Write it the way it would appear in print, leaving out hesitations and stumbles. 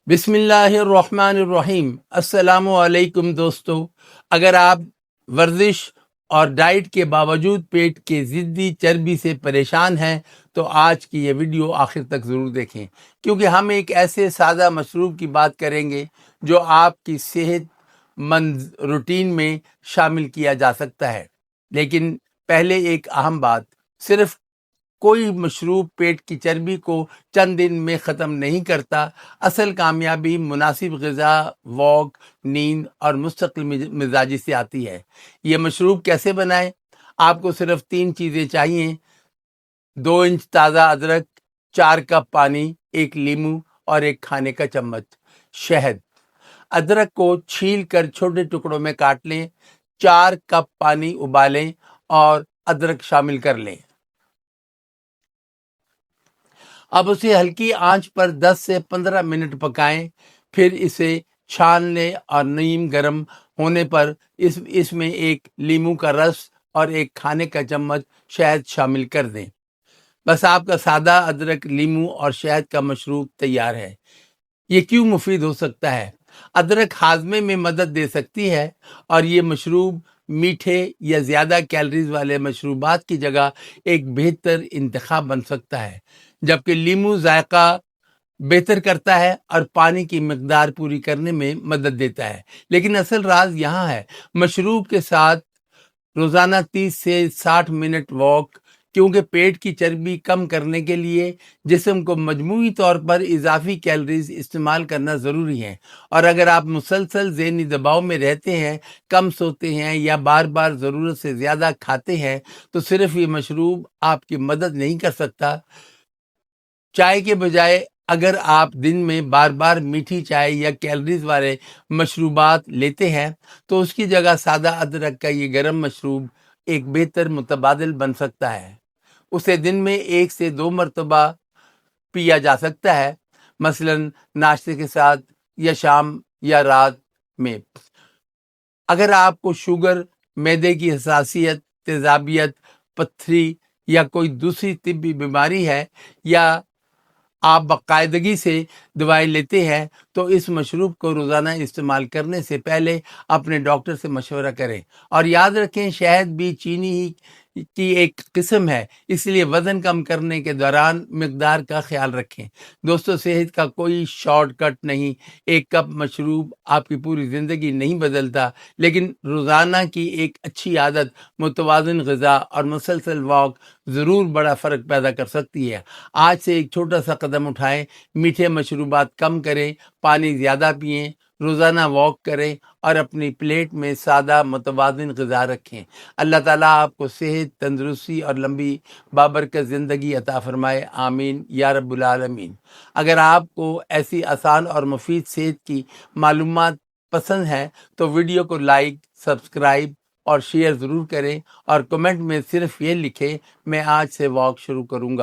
بسم اللہ الرحمن الرحیم۔ السلام علیکم دوستو، اگر آپ ورزش اور ڈائٹ کے باوجود پیٹ کے ضدی چربی سے پریشان ہیں تو آج کی یہ ویڈیو آخر تک ضرور دیکھیں، کیونکہ ہم ایک ایسے سادہ مشروب کی بات کریں گے جو آپ کی صحت مند روٹین میں شامل کیا جا سکتا ہے۔ لیکن پہلے ایک اہم بات، صرف کوئی مشروب پیٹ کی چربی کو چند دن میں ختم نہیں کرتا۔ اصل کامیابی مناسب غذا، واک، نیند اور مستقل مزاجی سے آتی ہے۔ یہ مشروب کیسے بنائیں؟ آپ کو صرف 3 چیزیں چاہیے: 2 انچ تازہ ادرک، 4 کپ پانی، 1 لیمو اور 1 کھانے کا چمچ شہد۔ ادرک کو چھیل کر چھوٹے ٹکڑوں میں کاٹ لیں، 4 کپ پانی ابالیں اور ادرک شامل کر لیں۔ اب اسے ہلکی آنچ پر 10 سے 15 منٹ پکائیں، پھر اسے چھان لیں اور نیم گرم ہونے پر اس میں 1 لیمو کا رس اور 1 کھانے کا چمچ شہد شامل کر دیں۔ بس آپ کا سادہ ادرک، لیمو اور شہد کا مشروب تیار ہے۔ یہ کیوں مفید ہو سکتا ہے؟ ادرک ہاضمے میں مدد دے سکتی ہے اور یہ مشروب میٹھے یا زیادہ کیلریز والے مشروبات کی جگہ ایک بہتر انتخاب بن سکتا ہے، جبکہ لیمو ذائقہ بہتر کرتا ہے اور پانی کی مقدار پوری کرنے میں مدد دیتا ہے۔ لیکن اصل راز یہاں ہے، مشروب کے ساتھ روزانہ 30 سے 60 منٹ واک، کیونکہ پیٹ کی چربی کم کرنے کے لیے جسم کو مجموعی طور پر اضافی کیلریز استعمال کرنا ضروری ہے۔ اور اگر آپ مسلسل ذہنی دباؤ میں رہتے ہیں، کم سوتے ہیں یا بار بار ضرورت سے زیادہ کھاتے ہیں تو صرف یہ مشروب آپ کی مدد نہیں کر سکتا۔ چائے کے بجائے اگر آپ دن میں بار بار میٹھی چائے یا کیلریز والے مشروبات لیتے ہیں تو اس کی جگہ سادہ ادرک کا یہ گرم مشروب ایک بہتر متبادل بن سکتا ہے۔ اسے دن میں 1 سے 2 مرتبہ پیا جا سکتا ہے، مثلا ناشتے کے ساتھ یا شام یا رات میں۔ اگر آپ کو شوگر، معدے کی حساسیت، تیزابیت، پتھری یا کوئی دوسری طبی بیماری ہے، یا آپ باقاعدگی سے دوائیں لیتے ہیں تو اس مشروب کو روزانہ استعمال کرنے سے پہلے اپنے ڈاکٹر سے مشورہ کریں۔ اور یاد رکھیں، شہد بھی چینی ہی کی ایک قسم ہے، اس لیے وزن کم کرنے کے دوران مقدار کا خیال رکھیں۔ دوستو، صحت کا کوئی شارٹ کٹ نہیں۔ 1 کپ مشروب آپ کی پوری زندگی نہیں بدلتا، لیکن روزانہ کی ایک اچھی عادت، متوازن غذا اور مسلسل واک ضرور بڑا فرق پیدا کر سکتی ہے۔ آج سے ایک چھوٹا سا قدم اٹھائیں، میٹھے مشروبات کم کریں، پانی زیادہ پئیں، روزانہ واک کریں اور اپنی پلیٹ میں سادہ متوازن غذا رکھیں۔ اللہ تعالیٰ آپ کو صحت، تندرستی اور لمبی بابرکت زندگی عطا فرمائے، آمین یا رب العالمین۔ اگر آپ کو ایسی آسان اور مفید صحت کی معلومات پسند ہیں تو ویڈیو کو لائک، سبسکرائب اور شیئر ضرور کریں، اور کمنٹ میں صرف یہ لکھیں، میں آج سے واک شروع کروں گا۔